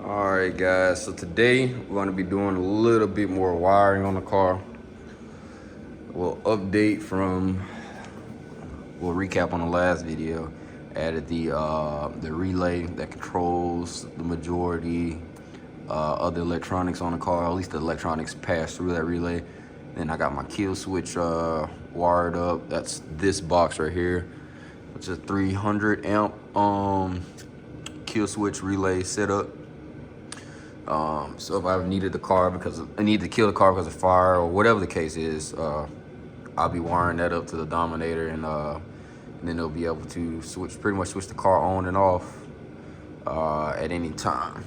Alright guys, so today we're going to be doing a little bit more wiring on the car. We'll recap on the last video. Added the relay that controls the majority of the electronics on the car, at least the electronics pass through that relay. Then I got my kill switch wired up. That's this box right here, which is a 300 amp kill switch relay setup. So if I ever needed the car because I need to kill the car because of fire or whatever the case is, I'll be wiring that up to the Dominator, and then they'll be able to pretty much switch the car on and off at any time.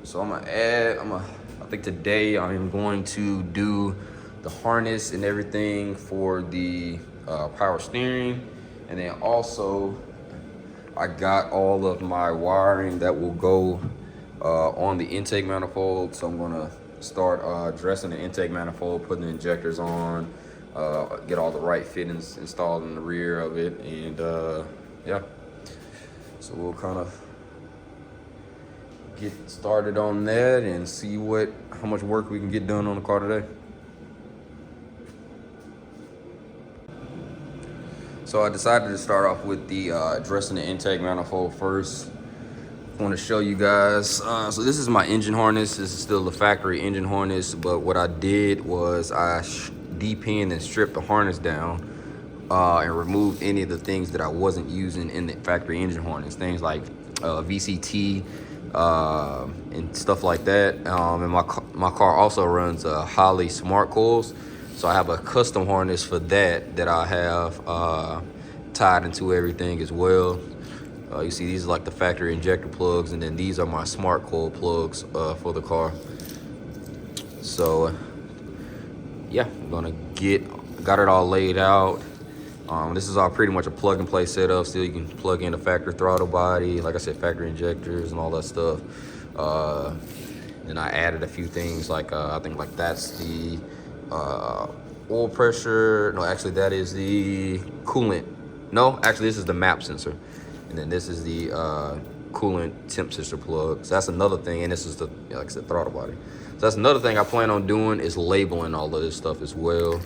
So I think today I am going to do the harness and everything for the power steering, and then also I got all of my wiring that will go on the intake manifold. So I'm gonna start dressing the intake manifold, putting the injectors on, get all the right fittings installed in the rear of it, and yeah. So we'll kind of get started on that and see how much work we can get done on the car today. So I decided to start off with the dressing the intake manifold first. I want to show you guys. So this is my engine harness. This is still the factory engine harness, but what I did was I depinned and stripped the harness down and removed any of the things that I wasn't using in the factory engine harness. Things like VCT and stuff like that. And my car also runs Holley smart coils. So I have a custom harness for that I have tied into everything as well. You see these are like the factory injector plugs, and then these are my smart coil plugs for the car. So yeah, I'm gonna got it all laid out. This is all pretty much a plug and play setup. Still, you can plug in the factory throttle body, like I said, factory injectors and all that stuff. Then I added a few things like I think like that's the oil pressure. No, actually that is the coolant. No, actually this is the map sensor, and then this is the coolant temp sensor plug. So that's another thing, and this is the, like I said, throttle body. So that's another thing I plan on doing, is labeling all of this stuff as well.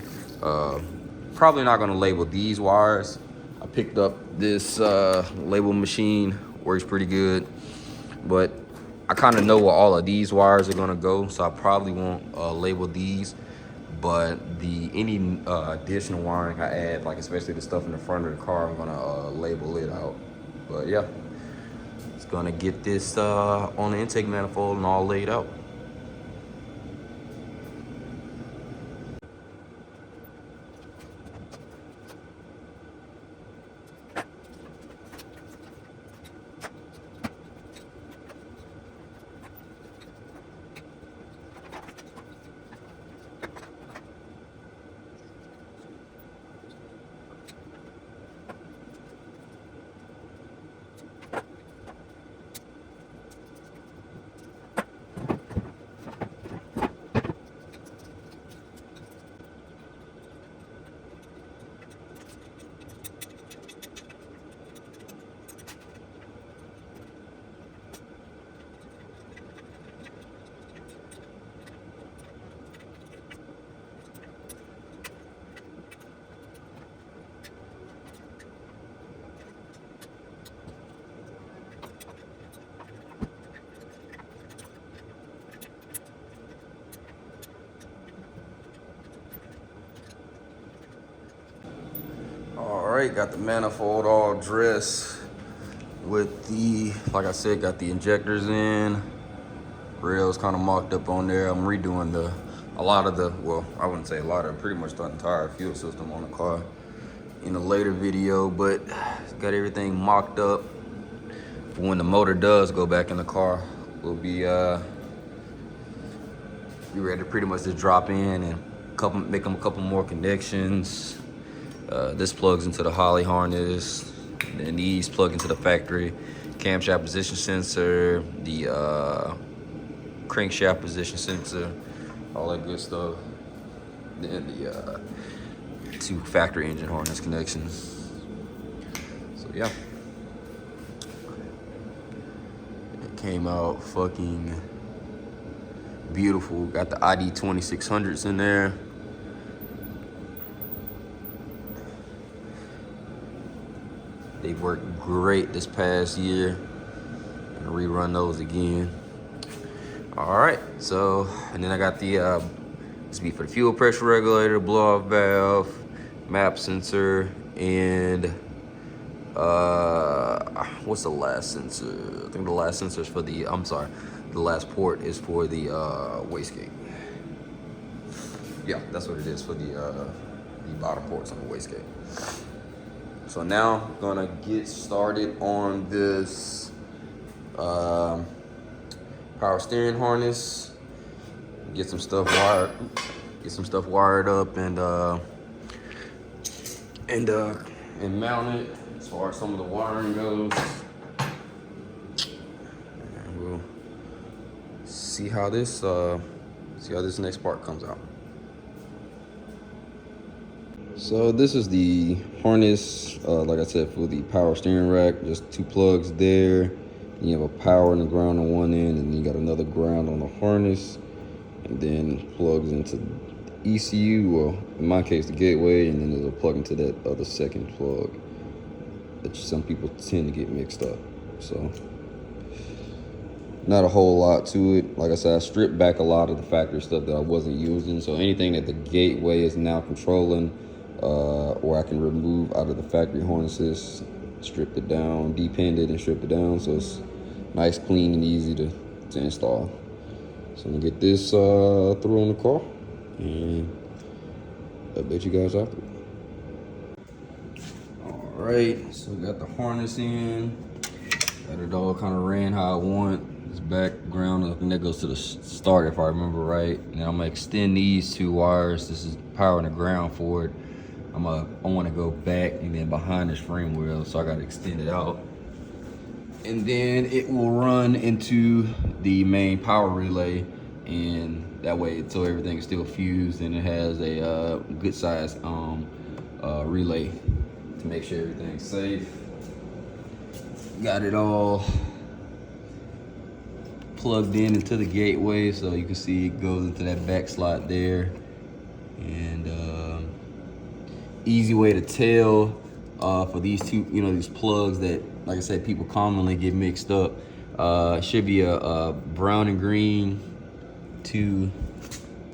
Probably not gonna label these wires. I picked up this label machine, works pretty good, but I kind of know where all of these wires are gonna go, so I probably won't label these. But any additional wiring I add, like especially the stuff in the front of the car, I'm gonna label it out. But yeah, it's gonna get this on the intake manifold and all laid out. All right, got the manifold all dressed with the, like I said, got the injectors in. Rails kind of mocked up on there. I'm redoing well, I wouldn't say a lot of, pretty much the entire fuel system on the car in a later video, but got everything mocked up. When the motor does go back in the car, we'll be ready to pretty much just drop in and make them a couple more connections. This plugs into the Holley harness, and then these plug into the factory camshaft position sensor, the crankshaft position sensor, all that good stuff. Then the 2 factory engine harness connections. So yeah. came out fucking beautiful. Got the ID 2600s in there. They worked great this past year. Gonna rerun those again. All right, so, and then I got the, this be for the fuel pressure regulator, blow off valve, map sensor, and what's the last sensor? I think the last sensor is for the, I'm sorry, the last port is for the wastegate. Yeah, that's what it is for the bottom ports on the wastegate. So now I'm gonna get started on this power steering harness. Get some stuff wired up and mount it as far as some of the wiring goes. And we'll see how this next part comes out. So this is the harness, like I said, for the power steering rack. Just two plugs there. You have a power and a ground on one end, and then you got another ground on the harness, and then plugs into the ECU, or in my case, the gateway, and then there's a plug into that other second plug that some people tend to get mixed up. So not a whole lot to it. Like I said, I stripped back a lot of the factory stuff that I wasn't using. So anything that the gateway is now controlling, or I can remove out of the factory harnesses, stripped it down, depinned it and stripped it down. So it's nice, clean, and easy to install. So I'm gonna get this through on the car and update you guys after. All right, so we got the harness in. Got it all kind of ran how I want. This background, I think that goes to the start if I remember right. And then I'm gonna extend these two wires. This is power and the ground for it. I want to go back and then behind this frame wheel, so I got to extend it out. And then it will run into the main power relay, and that way, so everything is still fused and it has a good size relay to make sure everything's safe. Got it all plugged in into the gateway, so you can see it goes into that back slot there. And easy way to tell for these two, these plugs that, like I said, people commonly get mixed up. Should be a brown and green to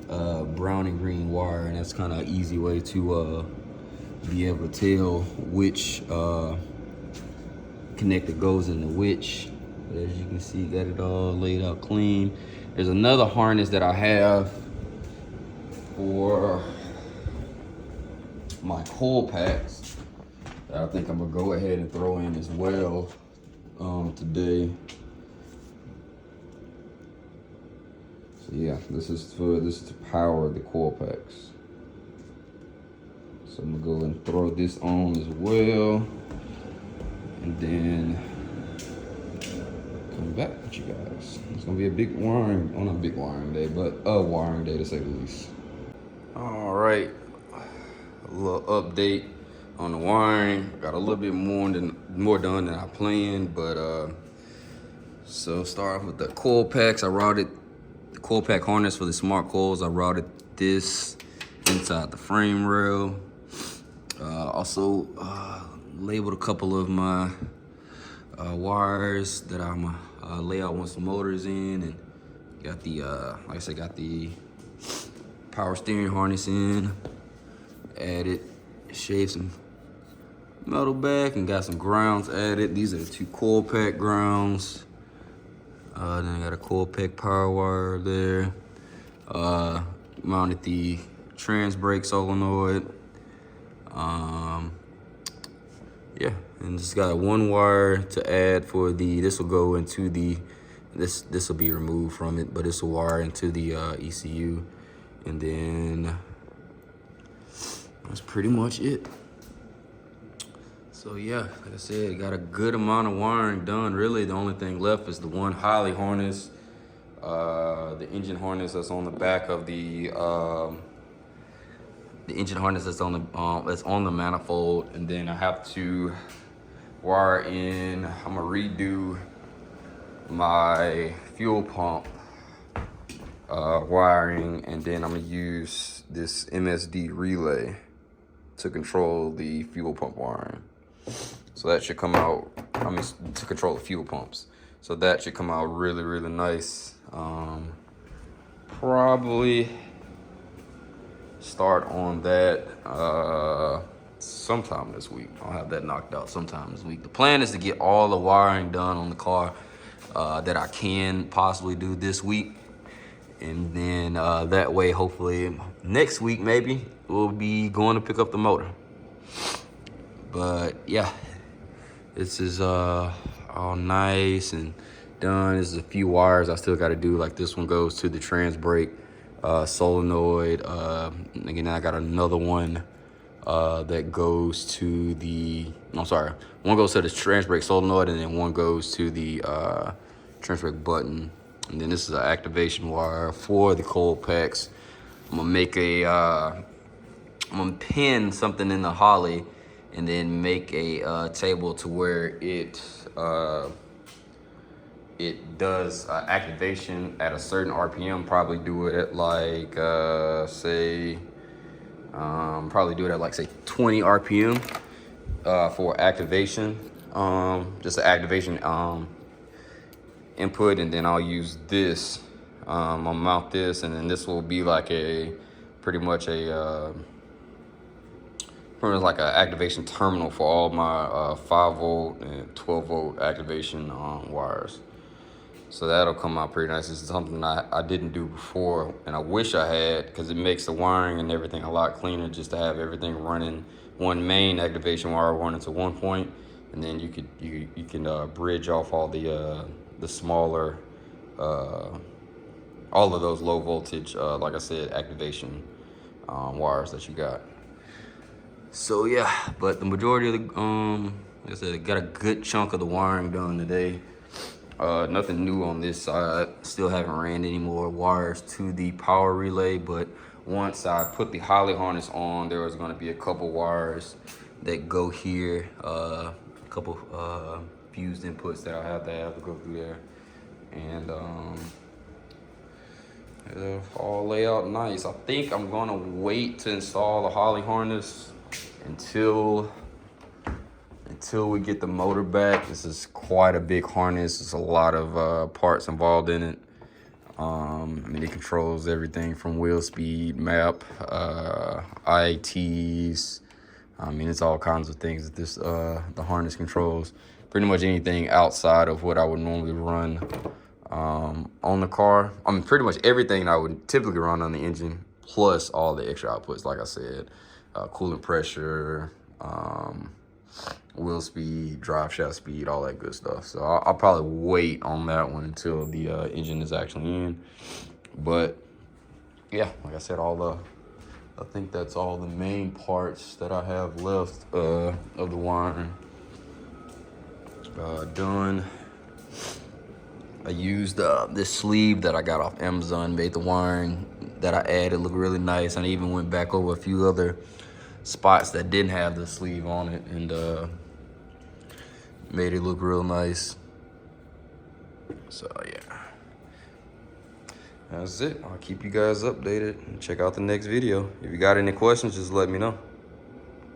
brown and green wire, and that's kind of an easy way to be able to tell which connector goes into which. But as you can see, got it all laid out clean. There's another harness that I have for my coil packs that I think I'm gonna go ahead and throw in as well today. So yeah, this is to power the coil packs. So I'm gonna go and throw this on as well, and then come back with you guys. It's gonna be a big wiring, well, not a big wiring day, but a wiring day to say the least. All right. A little update on the wiring. Got a little bit more done than I planned, but so start off with the coil packs. I routed the coil pack harness for the smart coils. I routed this inside the frame rail. Also labeled a couple of my wires that I'm lay out once the motor's in, and got the like I said, got the power steering harness in. Added, shaved some metal back and got some grounds added. These are the two coil pack grounds. Then I got a coil pack power wire there. Mounted the trans brake solenoid. Yeah, and just got one wire to add for the, this will go into the, this will be removed from it, but this will wire into the ECU. And then that's pretty much it. So yeah, like I said, got a good amount of wiring done. Really, the only thing left is the one Holley harness, the engine harness that's on the back of the engine harness that's on the manifold, and then I have to wire in. I'm gonna redo my fuel pump wiring, and then I'm gonna use this MSD relay to control the fuel pump wiring. So that should come out, to control the fuel pumps. So that should come out really, really nice. Probably start on that sometime this week. I'll have that knocked out sometime this week. The plan is to get all the wiring done on the car that I can possibly do this week. And then that way, hopefully next week, maybe we'll be going to pick up the motor. But yeah, this is all nice and done. There's a few wires I still got to do. Like this one goes to the trans brake solenoid. Again, I got another one that goes to the, I'm sorry, one goes to the trans brake solenoid, and then one goes to the trans brake button. And then this is an activation wire for the cold packs. I'm gonna make I'm gonna pin something in the holly and then make a table to where it does activation at a certain RPM. Probably do it at like probably do it at like say 20 RPM for activation. Just an activation input, and then I'll use this. I'll mount this, and then this will be like pretty much an activation terminal for all my 5 volt and 12 volt activation wires. So that'll come out pretty nice. This is something I didn't do before, and I wish I had, because it makes the wiring and everything a lot cleaner just to have everything running one main activation wire running to one point, and then you can bridge off all the smaller, all of those low voltage, like I said, activation wires that you got. So yeah, but the majority of the, like I said, I got a good chunk of the wiring done today. Nothing new on this side. Still haven't ran any more wires to the power relay, but once I put the holly harness on, there was going to be a couple wires that go here, a couple fused inputs that I have to go through there, and it'll all lay out nice. I think I'm gonna wait to install the holly harness until we get the motor back. This is quite a big harness. There's a lot of parts involved in it. I mean, it controls everything from wheel speed, map, IATs. I mean, it's all kinds of things that this the harness controls. Pretty much anything outside of what I would normally run on the car. I mean, pretty much everything I would typically run on the engine, plus all the extra outputs, like I said, coolant pressure, wheel speed, drive shaft speed, all that good stuff. So I'll probably wait on that one until the engine is actually in. But yeah, like I said, I think that's all the main parts that I have left of the wiring done. I used this sleeve that I got off Amazon, made the wiring that I added look really nice, and I even went back over a few other spots that didn't have the sleeve on it, and made it look real nice. So yeah, that's it. I'll keep you guys updated and check out the next video. If you got any questions, just let me know.